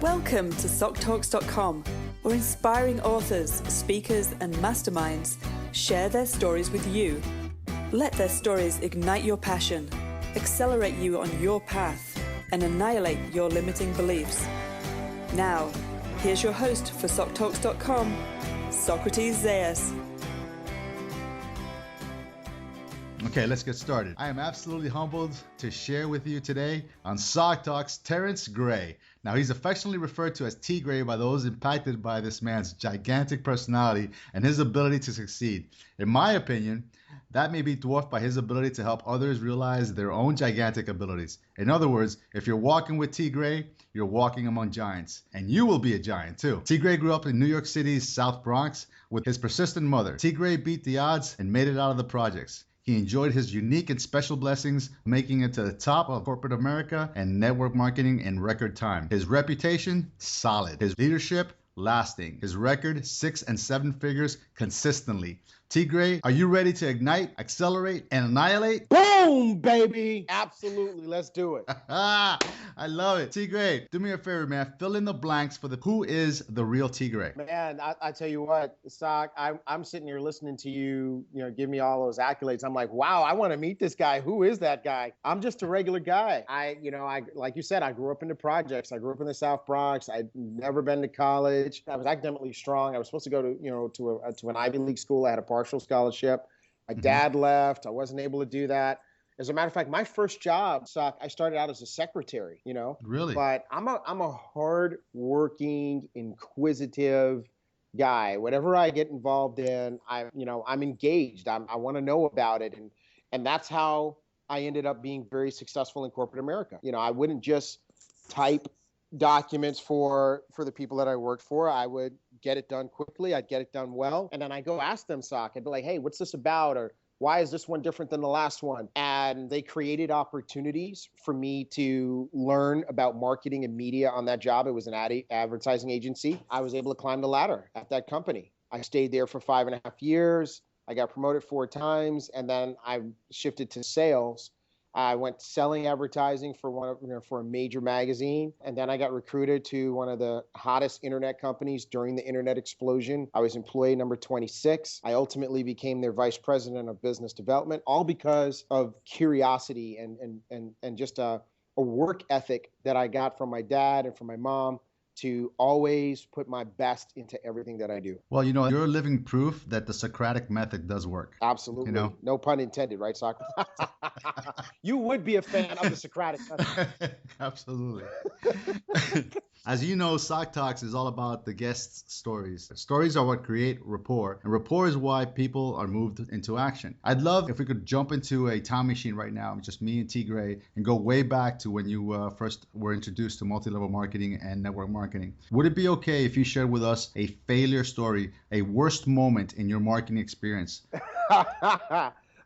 Welcome to SocTalks.com, where inspiring authors, speakers, and masterminds share their stories with you. Let their stories ignite your passion, accelerate you on your path, and annihilate your limiting beliefs. Now, here's your host for SocTalks.com, Socrates Zayas. Okay, let's get started. I am absolutely humbled to share with you today on Soc Talks Terrence Gray. Now, he's affectionately referred to as T.Gray by those impacted by this man's gigantic personality and his ability to succeed. In my opinion, that may be dwarfed by his ability to help others realize their own gigantic abilities. In other words, if you're walking with T.Gray, you're walking among giants, and you will be a giant too. T.Gray grew up in New York City's South Bronx with his persistent mother. T.Gray beat the odds and made it out of the projects. He enjoyed his unique and special blessings, making it to the top of corporate America and network marketing in record time. His reputation, solid. His leadership, lasting. His record, 6 and 7 figures consistently. T.Gray, are you ready to ignite, accelerate, and annihilate? Boom, baby! Absolutely, let's do it. I love it. T.Gray, do me a favor, man. Fill in the blanks for who is the real T.Gray. Man, I tell you what, Soc, I'm sitting here listening to you, give me all those accolades. I'm like, wow, I want to meet this guy. Who is that guy? I'm just a regular guy. I like you said, I grew up in the projects. I grew up in the South Bronx. I'd never been to college. I was academically strong. I was supposed to go to an Ivy League school. I had a partial scholarship. My dad left. I wasn't able to do that. As a matter of fact, my first job, Soc, I started out as a secretary, Really? But I'm a hard-working, inquisitive guy. Whatever I get involved in, I'm engaged. I want to know about it. And that's how I ended up being very successful in corporate America. I wouldn't just type documents for the people that I worked for. I would get it done quickly. I'd get it done well. And then I go ask them, Soc. I'd be like, hey, what's this about? Or why is this one different than the last one? And they created opportunities for me to learn about marketing and media on that job. It was an advertising agency. I was able to climb the ladder at that company. I stayed there for 5.5 years. I got promoted 4 times. And then I shifted to sales. I went selling advertising for a major magazine, and then I got recruited to one of the hottest internet companies during the internet explosion. I was employee number 26. I ultimately became their vice president of business development, all because of curiosity and just a work ethic that I got from my dad and from my mom to always put my best into everything that I do. Well, you're living proof that the Socratic method does work. Absolutely. No pun intended, right, Socrates? You would be a fan of the Socratic method. Absolutely. As you know, Soc Talks is all about the guests' stories. Stories are what create rapport, and rapport is why people are moved into action. I'd love if we could jump into a time machine right now, just me and T.Gray, and go way back to when you first were introduced to multi-level marketing and network marketing. Would it be okay if you shared with us a failure story, a worst moment in your marketing experience?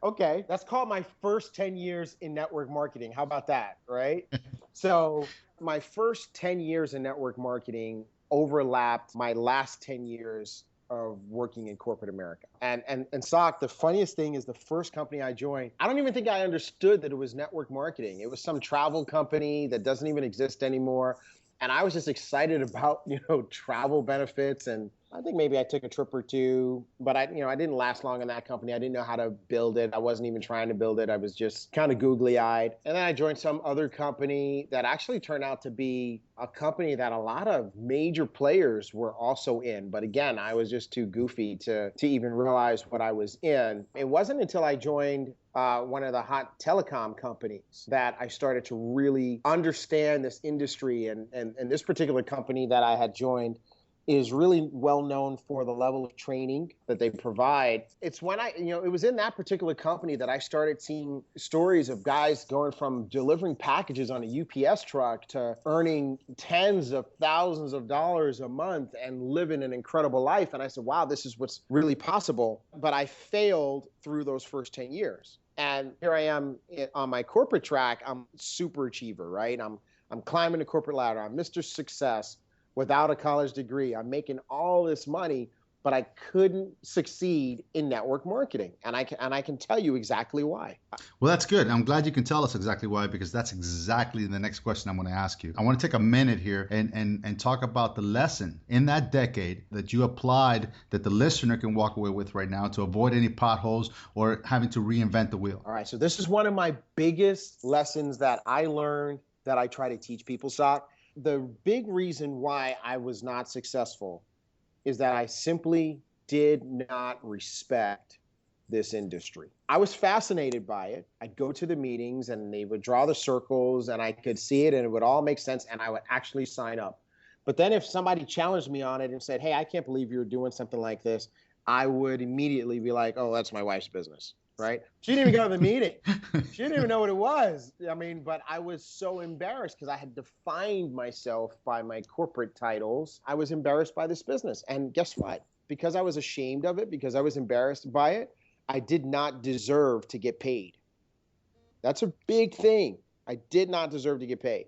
Okay, that's called my first 10 years in network marketing. How about that, right? So my first 10 years in network marketing overlapped my last 10 years of working in corporate America. And Soc, the funniest thing is the first company I joined, I don't even think I understood that it was network marketing. It was some travel company that doesn't even exist anymore. And I was just excited about, travel benefits. And I think maybe I took a trip or two, but I didn't last long in that company. I didn't know how to build it. I wasn't even trying to build it. I was just kind of googly-eyed. And then I joined some other company that actually turned out to be a company that a lot of major players were also in. But again, I was just too goofy to even realize what I was in. It wasn't until I joined one of the hot telecom companies that I started to really understand this industry. And this particular company that I had joined is really well known for the level of training that they provide. It's when it was in that particular company that I started seeing stories of guys going from delivering packages on a UPS truck to earning tens of thousands of dollars a month and living an incredible life. And I said, wow, this is what's really possible. But I failed through those first 10 years. And here I am on my corporate track. I'm a super achiever, right? I'm climbing the corporate ladder. I'm Mr. Success without a college degree. I'm making all this money, but I couldn't succeed in network marketing. And I can tell you exactly why. Well, that's good. I'm glad you can tell us exactly why, because that's exactly the next question I'm going to ask you. I want to take a minute here and talk about the lesson in that decade that you applied that the listener can walk away with right now to avoid any potholes or having to reinvent the wheel. All right. So this is one of my biggest lessons that I learned that I try to teach people, Soc. The big reason why I was not successful is that I simply did not respect this industry. I was fascinated by it. I'd go to the meetings and they would draw the circles and I could see it and it would all make sense and I would actually sign up. But then if somebody challenged me on it and said, hey, I can't believe you're doing something like this, I would immediately be like, oh, that's my wife's business, right? She didn't even go to the meeting. She didn't even know what it was. I mean, but I was so embarrassed because I had defined myself by my corporate titles. I was embarrassed by this business. And guess what? Because I was ashamed of it, because I was embarrassed by it, I did not deserve to get paid. That's a big thing. I did not deserve to get paid.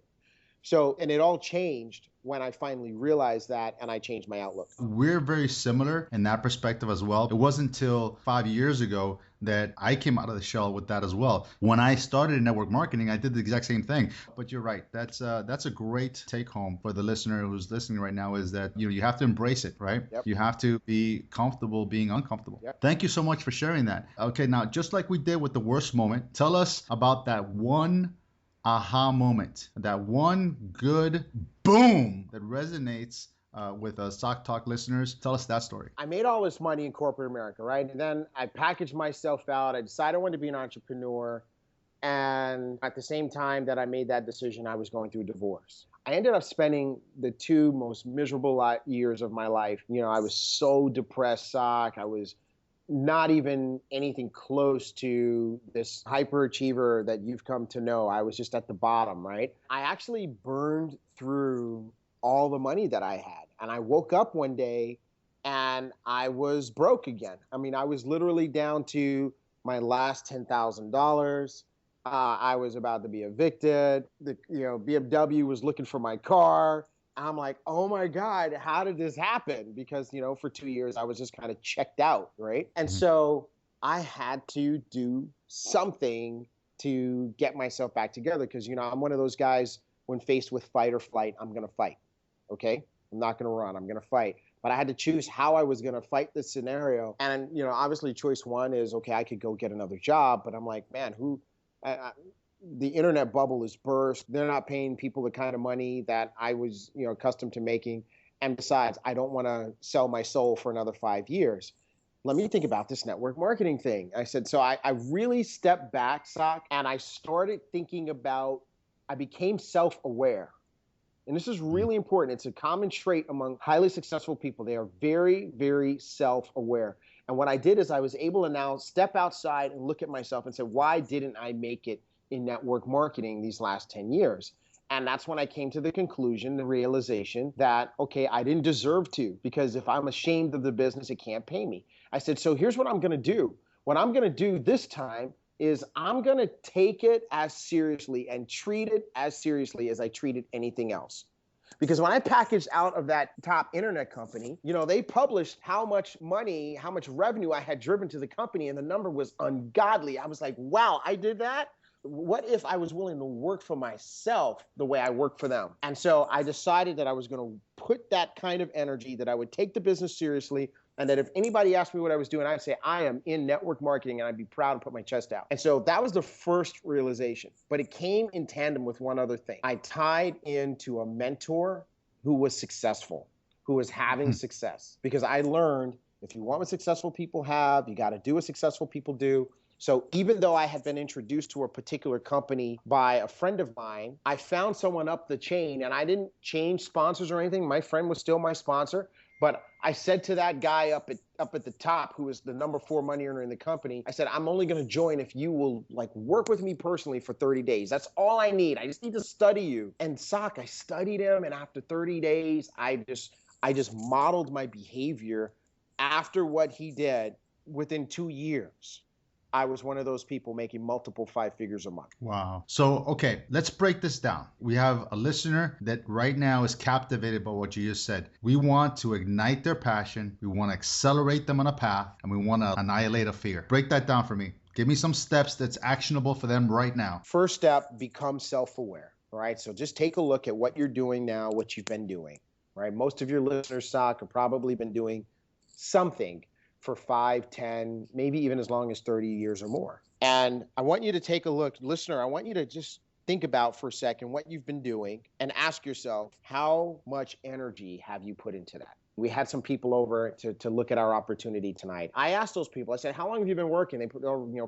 So, and it all changed when I finally realized that and I changed my outlook. We're very similar in that perspective as well. It wasn't until 5 years ago that I came out of the shell with that as well. When I started in network marketing, I did the exact same thing. But you're right. That's a great take home for the listener who's listening right now, is that you have to embrace it, right? Yep. You have to be comfortable being uncomfortable. Yep. Thank you so much for sharing that. Okay, now just like we did with the worst moment, tell us about that one aha moment, that one good boom that resonates with Sock Talk listeners. Tell us that story. I made all this money in corporate America, right? And then I packaged myself out. I decided I wanted to be an entrepreneur. And at the same time that I made that decision, I was going through a divorce. I ended up spending the 2 most miserable years of my life. I was so depressed, Sock. I was not even anything close to this hyperachiever that you've come to know. I was just at the bottom, right? I actually burned through all the money that I had. And I woke up one day and I was broke again. I mean, I was literally down to my last $10,000. I was about to be evicted. The BMW was looking for my car. I'm like, oh my God, how did this happen? Because, for 2 years, I was just kind of checked out, right? And so I had to do something to get myself back together because, I'm one of those guys, when faced with fight or flight, I'm going to fight, okay? I'm not going to run, I'm going to fight. But I had to choose how I was going to fight this scenario. And, obviously choice one is, okay, I could go get another job. But I'm like, man, the internet bubble is burst. They're not paying people the kind of money that I was, accustomed to making. And besides, I don't want to sell my soul for another 5 years. Let me think about this network marketing thing. I said, so I really stepped back, Sock, and I started thinking about, I became self-aware. And this is really important. It's a common trait among highly successful people. They are very, very self-aware. And what I did is I was able to now step outside and look at myself and say, why didn't I make it in network marketing these last 10 years? And that's when I came to the conclusion, the realization that, okay, I didn't deserve to, because if I'm ashamed of the business, it can't pay me. I said, so here's what I'm going to do. What I'm going to do this time is I'm going to take it as seriously and treat it as seriously as I treated anything else. Because when I packaged out of that top internet company, they published how much money, how much revenue I had driven to the company, and the number was ungodly. I was like, wow, I did that? What if I was willing to work for myself the way I work for them? And so I decided that I was going to put that kind of energy, that I would take the business seriously, and that if anybody asked me what I was doing, I'd say, I am in network marketing, and I'd be proud and put my chest out. And so that was the first realization. But it came in tandem with one other thing. I tied into a mentor who was successful, who was having success. Because I learned, if you want what successful people have, you got to do what successful people do. So even though I had been introduced to a particular company by a friend of mine, I found someone up the chain, and I didn't change sponsors or anything. My friend was still my sponsor. But I said to that guy up at the top, who was the number 4 money earner in the company, I said, I'm only going to join if you will work with me personally for 30 days. That's all I need. I just need to study you. And Sock, I studied him. And after 30 days, I just modeled my behavior after what he did within 2 years. I was one of those people making multiple 5 figures a month. Wow. So, okay, let's break this down. We have a listener that right now is captivated by what you just said. We want to ignite their passion. We want to accelerate them on a path, and we want to annihilate a fear. Break that down for me. Give me some steps that's actionable for them right now. First step, become self-aware. All right. So just take a look at what you're doing now, what you've been doing. Right. Most of your listeners, Soc, have probably been doing something for 5, 10, maybe even as long as 30 years or more. And I want you to take a look, listener, I want you to just think about for a second what you've been doing and ask yourself, how much energy have you put into that? We had some people over to look at our opportunity tonight. I asked those people, I said, how long have you been working? They put,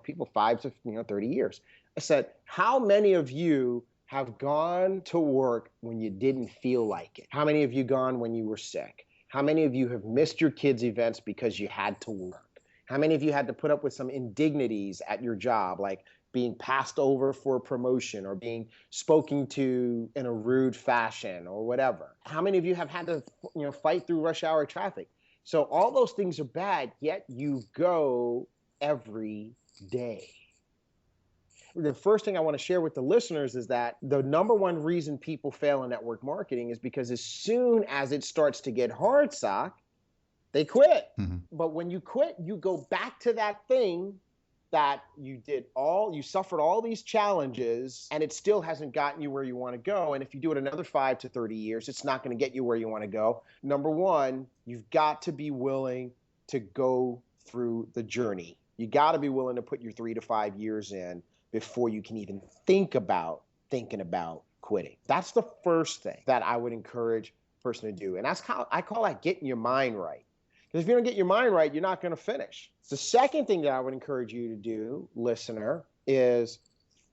people 5 to 30 years. I said, how many of you have gone to work when you didn't feel like it? How many of you gone when you were sick? How many of you have missed your kids' events because you had to work? How many of you had to put up with some indignities at your job, like being passed over for a promotion or being spoken to in a rude fashion or whatever? How many of you have had to, fight through rush hour traffic? So all those things are bad, yet you go every day. The first thing I want to share with the listeners is that the number one reason people fail in network marketing is because as soon as it starts to get hard, Soc, they quit. Mm-hmm. But when you quit, you go back to that thing that you suffered all these challenges, and it still hasn't gotten you where you want to go. And if you do it another 5 to 30 years, it's not going to get you where you want to go. Number one, you've got to be willing to go through the journey. You got to be willing to put your 3 to 5 years in before you can even thinking about quitting. That's the first thing that I would encourage a person to do. And I call that getting your mind right. Because if you don't get your mind right, you're not going to finish. The second thing that I would encourage you to do, listener, is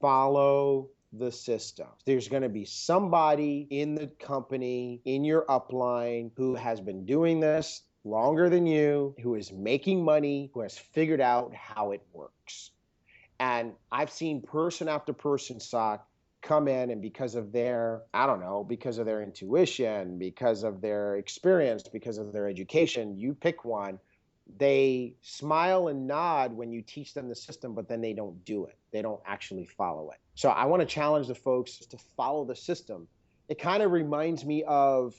follow the system. There's going to be somebody in the company, in your upline, who has been doing this longer than you, who is making money, who has figured out how it works. And I've seen person after person, Soc, come in, and because of their intuition, because of their experience, because of their education, you pick one, they smile and nod when you teach them the system, but then they don't do it. They don't actually follow it. So I want to challenge the folks to follow the system. It kind of reminds me of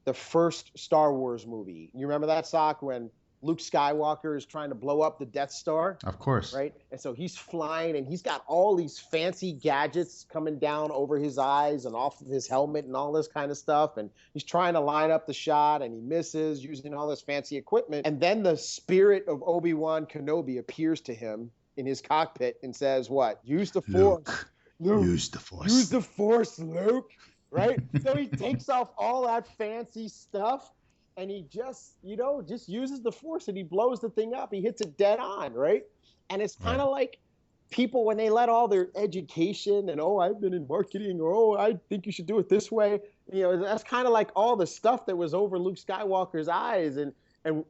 the first Star Wars movie. You remember that, Soc, when Luke Skywalker is trying to blow up the Death Star? Of course. Right? And so he's flying, and he's got all these fancy gadgets coming down over his eyes and off of his helmet and all this kind of stuff. And he's trying to line up the shot, and he misses using all this fancy equipment. And then the spirit of Obi-Wan Kenobi appears to him in his cockpit and says, what? Use the Force. Luke, use the Force. Use the Force, Luke. Right? So he takes off all that fancy stuff, and he just uses the Force, and he blows the thing up. He hits it dead on, right? And it's kind of like people, when they let all their education and, I've been in marketing, or, I think you should do it this way. That's kind of like all the stuff that was over Luke Skywalker's eyes. And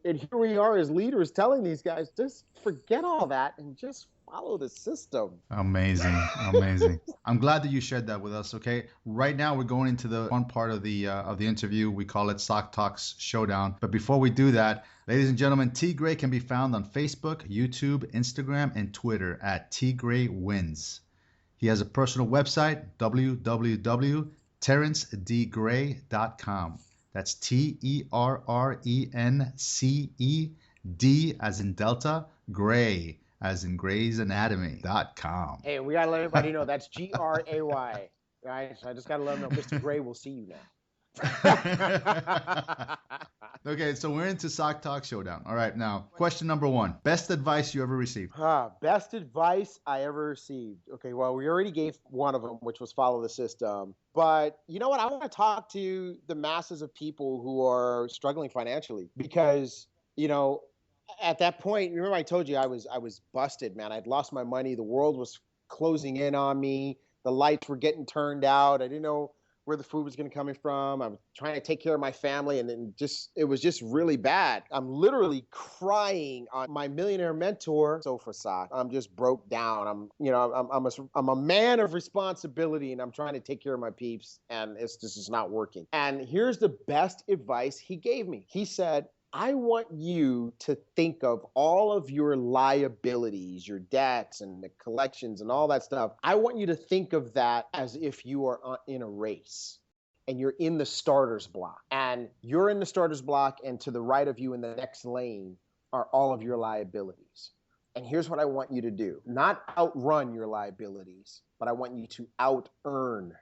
here we are as leaders telling these guys, just forget all that and just follow the system. Amazing. I'm glad that you shared that with us. Okay, right now we're going into the fun part of the interview. We call it Soc Talks Showdown. But before we do that, ladies and gentlemen, T.Gray can be found on Facebook, YouTube, Instagram, and Twitter at T.Gray Wins. He has a personal website, www.terrencedgray.com. That's TERRENCE, as in Delta, Gray, as in Grey's Anatomy.com. Hey, we got to let everybody know that's GRAY, right? So I just got to let them know Mr. Gray will see you now. Okay, so we're into Soc Talk Showdown. All right, now, question number 1. Best advice you ever received? Best advice I ever received. Okay, well, we already gave one of them, which was follow the system. But you know what? I want to talk to the masses of people who are struggling financially because, at that point, remember I told you I was busted, man. I'd lost my money. The world was closing in on me. The lights were getting turned out. I didn't know where the food was going to come from. I was trying to take care of my family, and then it was just really bad. I'm literally crying on my millionaire mentor sofa, Soc. I'm just broke down. I'm a man of responsibility, and I'm trying to take care of my peeps, and it's not working. And here's the best advice he gave me. He said, I want you to think of all of your liabilities, your debts and the collections and all that stuff. I want you to think of that as if you are in a race and you're in the starter's block. And you're in the starter's block, and to the right of you in the next lane are all of your liabilities. And here's what I want you to do. Not outrun your liabilities, but I want you to out-earn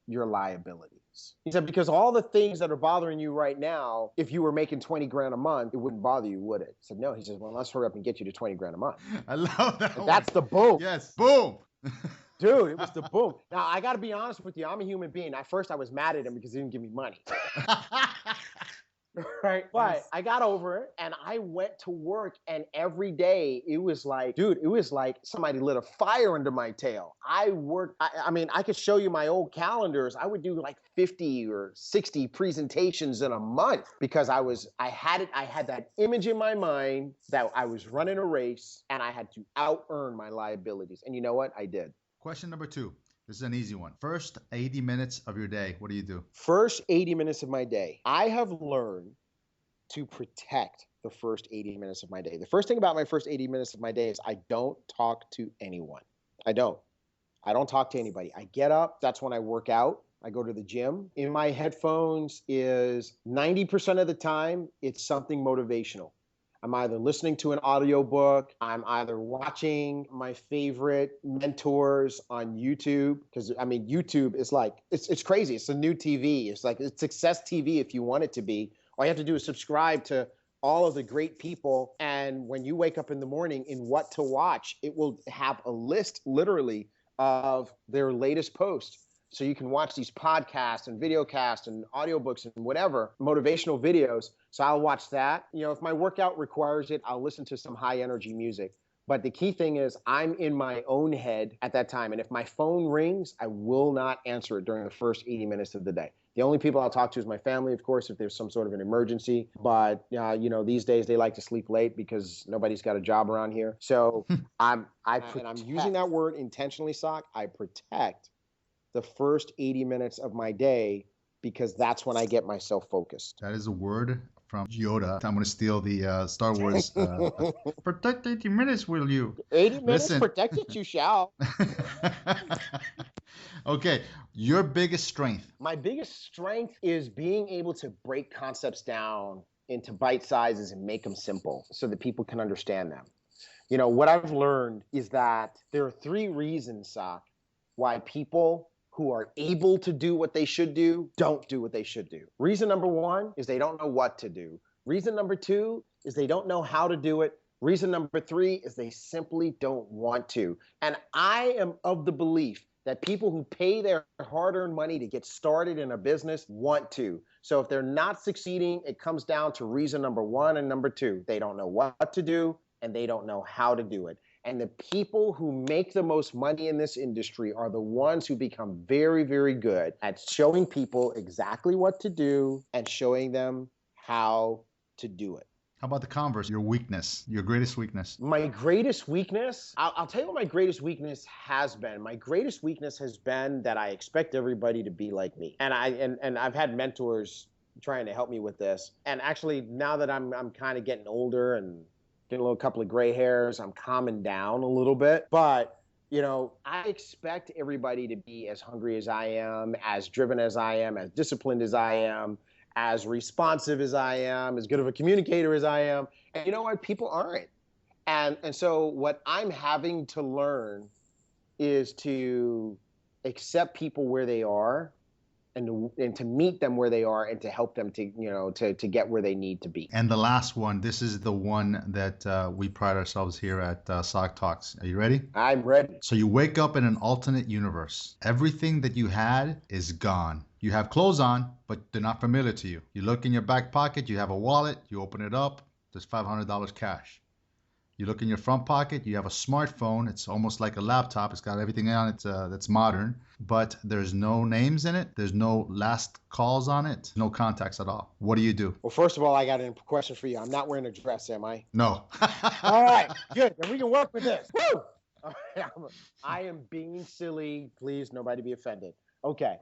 your liabilities. He said, because all the things that are bothering you right now, if you were making 20 grand a month, it wouldn't bother you, would it? He said, no. He says, well, let's hurry up and get you to 20 grand a month. I love that. That's the boom. Yes, boom. Dude, it was the boom. Now, I got to be honest with you. I'm a human being. At first, I was mad at him because he didn't give me money. Right? But yes. I got over it, and I went to work, and every day it was like, dude, it was like somebody lit a fire under my tail. I worked, I mean, I could show you my old calendars. I would do like 50 or 60 presentations in a month because I had that image in my mind that I was running a race and I had to out-earn my liabilities. And you know what? I did. Question number 2. This is an easy one. First 80 minutes of your day, what do you do? First 80 minutes of my day. I have learned to protect the first 80 minutes of my day. The first thing about my first 80 minutes of my day is I don't talk to anyone. I don't talk to anybody. I get up. That's when I work out. I go to the gym. In my headphones is 90% of the time, it's something motivational. I'm either listening to an audiobook, I'm either watching my favorite mentors on YouTube, because I mean, YouTube is like, it's crazy. It's a new TV. It's like, it's success TV if you want it to be. All you have to do is subscribe to all of the great people. And when you wake up in the morning in what to watch, it will have a list literally of their latest posts. So you can watch these podcasts and videocasts and audiobooks and whatever, motivational videos. So I'll watch that. You know, if my workout requires it, I'll listen to some high energy music. But the key thing is I'm in my own head at that time. And if my phone rings, I will not answer it during the first 80 minutes of the day. The only people I'll talk to is my family, of course, if there's some sort of an emergency. But, you know, these days they like to sleep late because nobody's got a job around here. So I'm using that word intentionally, Sock. I protect the first 80 minutes of my day because that's when I get myself focused. That is a word from Yoda. I'm going to steal the Star Wars. Protect 80 minutes, will you? 80 minutes, protect it, you shall. Okay, your biggest strength. My biggest strength is being able to break concepts down into bite sizes and make them simple so that people can understand them. You know, what I've learned is that there are 3 reasons, Sock, why people who are able to do what they should do don't do what they should do. Reason number 1 is they don't know what to do. Reason number 2 is they don't know how to do it. Reason number 3 is they simply don't want to. And I am of the belief that people who pay their hard-earned money to get started in a business want to. So if they're not succeeding, it comes down to reason number 1 and number 2. They don't know what to do and they don't know how to do it. And the people who make the most money in this industry are the ones who become very, very good at showing people exactly what to do and showing them how to do it. How about the converse, your weakness, your greatest weakness? My greatest weakness, I'll tell you what my greatest weakness has been. My greatest weakness has been that I expect everybody to be like me. And I've had mentors trying to help me with this. And actually, now that I'm kind of getting older and getting a couple of gray hairs, I'm calming down a little bit. But, you know, I expect everybody to be as hungry as I am, as driven as I am, as disciplined as I am, as responsive as I am, as good of a communicator as I am. And you know what? People aren't. And so what I'm having to learn is to accept people where they are and to meet them where they are and to help them to, you know, to get where they need to be. And the last one, this is the one that we pride ourselves here at Sock Talks. Are you ready? I'm ready. So you wake up in an alternate universe. Everything that you had is gone. You have clothes on, but they're not familiar to you. You look in your back pocket, you have a wallet, you open it up, there's $500 cash. You look in your front pocket, you have a smartphone. It's almost like a laptop. It's got everything on it that's modern, but there's no names in it. There's no last calls on it. No contacts at all. What do you do? Well, first of all, I got a question for you. I'm not wearing a dress, am I? No. All right, good. Then we can work with this. Woo! I am being silly. Please, nobody be offended. Okay.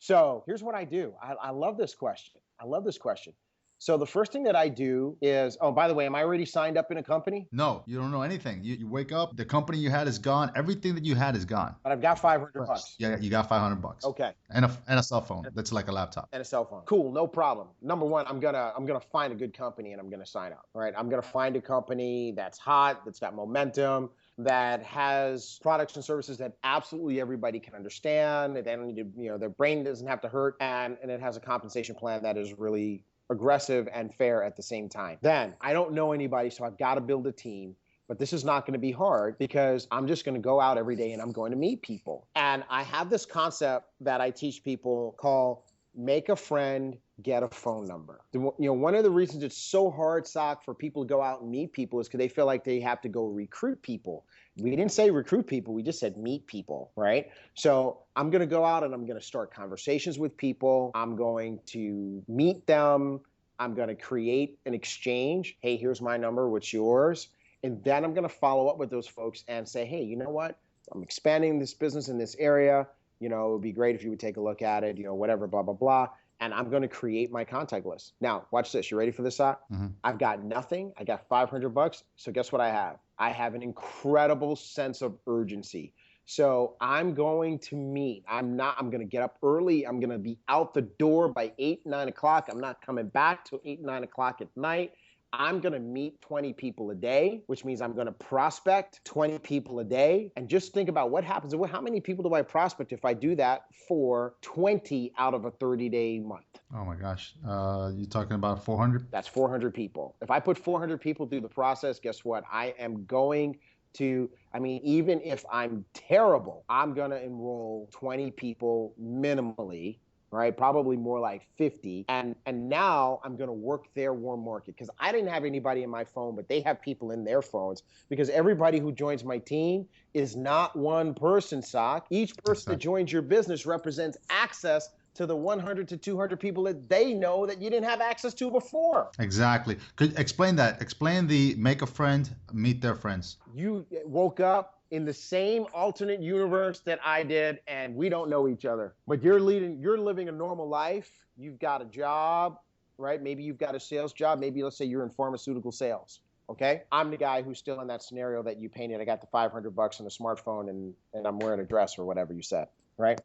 So here's what I do. I love this question. I love this question. So the first thing that I do is, oh, by the way, am I already signed up in a company? No, you don't know anything. You wake up, the company you had is gone. Everything that you had is gone. But I've got 500 Fresh. bucks. Yeah, you got $500. Okay. And a cell phone that's like a laptop. And a cell phone. Cool, no problem. Number one, I'm gonna find a good company and I'm gonna sign up. All right. I'm gonna find a company that's hot, that's got momentum, that has products and services that absolutely everybody can understand. They don't need to, their brain doesn't have to hurt, and it has a compensation plan that is really aggressive and fair at the same time. Then I don't know anybody, so I've got to build a team. But this is not going to be hard because I'm just going to go out every day and I'm going to meet people. And I have this concept that I teach people called make a friend, get a phone number. One of the reasons it's so hard, Sock, for people to go out and meet people is because they feel like they have to go recruit people. We didn't say recruit people, we just said meet people, right? So I'm going to go out and I'm going to start conversations with people. I'm going to meet them. I'm going to create an exchange. Hey, here's my number, what's yours? And then I'm going to follow up with those folks and say, hey, you know what? I'm expanding this business in this area. It would be great if you would take a look at it, whatever, blah, blah, blah. And I'm going to create my contact list. Now, watch this. You ready for this, Sock? Mm-hmm. I've got nothing. I got $500. So guess what I have? I have an incredible sense of urgency. So I'm going to meet. I'm going to get up early. I'm going to be out the door by 8, 9 o'clock. I'm not coming back till 8, 9 o'clock at night. I'm going to meet 20 people a day, which means I'm going to prospect 20 people a day. And just think about what happens. How many people do I prospect if I do that for 20 out of a 30-day month? Oh my gosh. You talking about 400? That's 400 people. If I put 400 people through the process, guess what? I am going to, even if I'm terrible, I'm going to enroll 20 people minimally, right? Probably more like 50. And now I'm going to work their warm market because I didn't have anybody in my phone, but they have people in their phones because everybody who joins my team is not one person, Sock. Each person that joins your business represents access to the 100 to 200 people that they know that you didn't have access to before. Exactly. Could explain that. Explain the make a friend, meet their friends. You woke up in the same alternate universe that I did, and we don't know each other. But you're living a normal life. You've got a job, right? Maybe you've got a sales job. Maybe let's say you're in pharmaceutical sales. Okay. I'm the guy who's still in that scenario that you painted. I got the $500 and a smartphone and I'm wearing a dress or whatever you said, right?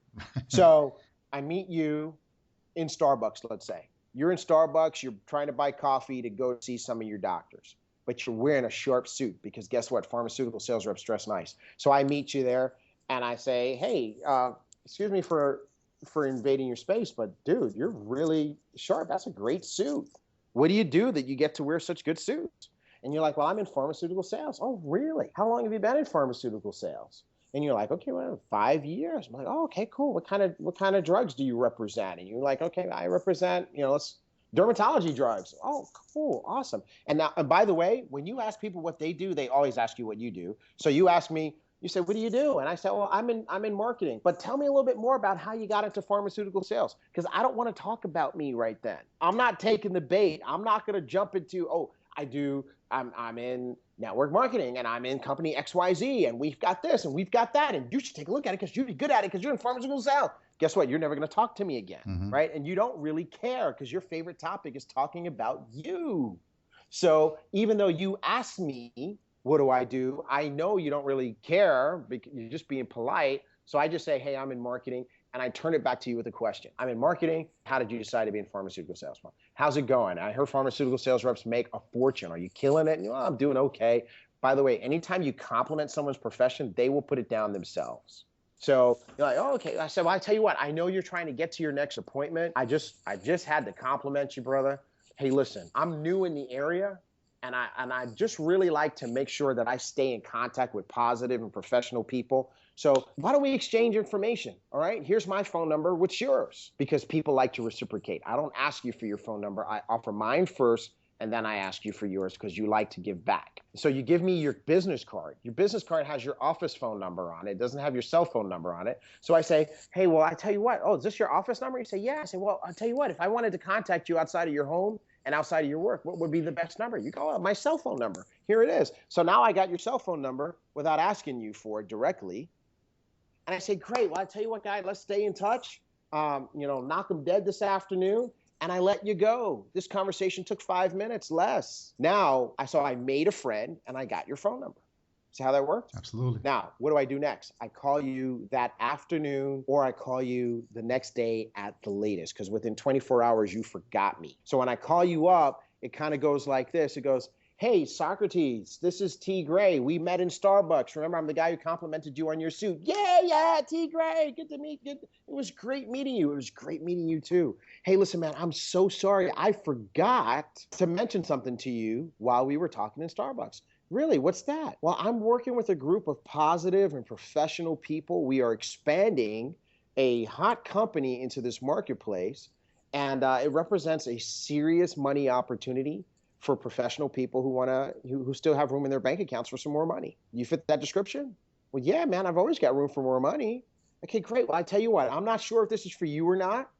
So I meet you in Starbucks, let's say. You're in Starbucks, you're trying to buy coffee to go see some of your doctors, but you're wearing a sharp suit because guess what? Pharmaceutical sales reps dress nice. So I meet you there and I say, hey, excuse me for invading your space, but dude, you're really sharp. That's a great suit. What do you do that you get to wear such good suits? And you're like, well, I'm in pharmaceutical sales. Oh, really? How long have you been in pharmaceutical sales? And you're like, okay, well, 5 years. I'm like, oh, okay, cool. What kind of drugs do you represent? And you're like, okay, I represent, dermatology drugs. Oh, cool, awesome. And now, and by the way, when you ask people what they do, they always ask you what you do. So you ask me, you say, what do you do? And I say, well, I'm in marketing. But tell me a little bit more about how you got into pharmaceutical sales, because I don't want to talk about me right then. I'm not taking the bait. I'm not going to jump into, I'm in network marketing and I'm in company XYZ and we've got this and we've got that and you should take a look at it because you'd be good at it because you're in pharmaceutical sales. Guess what? You're never going to talk to me again, right? And you don't really care because your favorite topic is talking about you. So even though you ask me, what do? I know you don't really care because you're just being polite. So I just say, hey, I'm in marketing. And I turn it back to you with a question. I'm in marketing. How did you decide to be in pharmaceutical sales? How's it going? I heard pharmaceutical sales reps make a fortune. Are you killing it? I'm doing okay. By the way, anytime you compliment someone's profession, they will put it down themselves. So you're like, oh, okay. I said, well, I tell you what, I know you're trying to get to your next appointment. I just had to compliment you, brother. Hey, listen, I'm new in the area. And I just really like to make sure that I stay in contact with positive and professional people. So why don't we exchange information? All right, here's my phone number. What's yours? Because people like to reciprocate. I don't ask you for your phone number. I offer mine first, and then I ask you for yours because you like to give back. So you give me your business card. Your business card has your office phone number on it. It doesn't have your cell phone number on it. So I say, hey, well, I tell you what. Oh, is this your office number? You say, yeah. I say, well, I'll tell you what. If I wanted to contact you outside of your home and outside of your work, what would be the best number? You go, oh, my cell phone number. Here it is. So now I got your cell phone number without asking you for it directly. And I say, great. Well, I tell you what, guy, let's stay in touch. Knock them dead this afternoon. and I let you go. This conversation took 5 minutes less. Now, I made a friend and I got your phone number. See how that worked? Absolutely. Now, what do I do next? I call you that afternoon, or I call you the next day at the latest, because within 24 hours, you forgot me. So when I call you up, it kind of goes like this. It goes, hey, Socrates, this is T.Gray. We met in Starbucks. Remember, I'm the guy who complimented you on your suit. Yeah, T.Gray, good to meet you. It was great meeting you. It was great meeting you too. Hey, listen, man, I'm so sorry. I forgot to mention something to you while we were talking in Starbucks. Really, what's that? Well, I'm working with a group of positive and professional people. We are expanding a hot company into this marketplace, and it represents a serious money opportunity for professional people who still have room in their bank accounts for some more money. You fit that description? Well, yeah, man, I've always got room for more money. Okay, great. Well, I tell you what, I'm not sure if this is for you or not,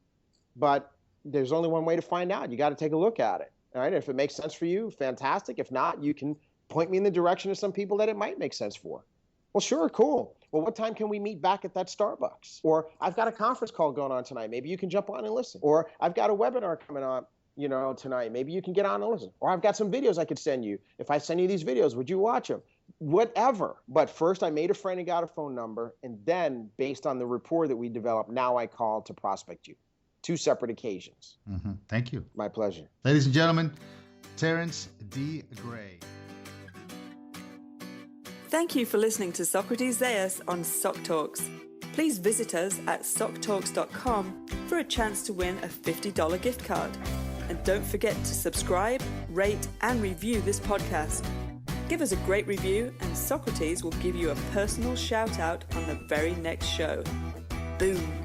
but there's only one way to find out. You got to take a look at it. All right. If it makes sense for you, fantastic. If not, you can point me in the direction of some people that it might make sense for. Well, sure, cool. Well, what time can we meet back at that Starbucks? Or I've got a conference call going on tonight. Maybe you can jump on and listen. Or I've got a webinar coming on, tonight. Maybe you can get on and listen. Or I've got some videos I could send you. If I send you these videos, would you watch them? Whatever. But first I made a friend and got a phone number. And then based on the rapport that we developed, now I call to prospect you. 2 separate occasions. Mm-hmm. Thank you. My pleasure. Ladies and gentlemen, Terrence D. Gray. Thank you for listening to Socrates Zayas on Soc Talks. Please visit us at SocTalks.com for a chance to win a $50 gift card. And don't forget to subscribe, rate, and review this podcast. Give us a great review, and Socrates will give you a personal shout out on the very next show. Boom.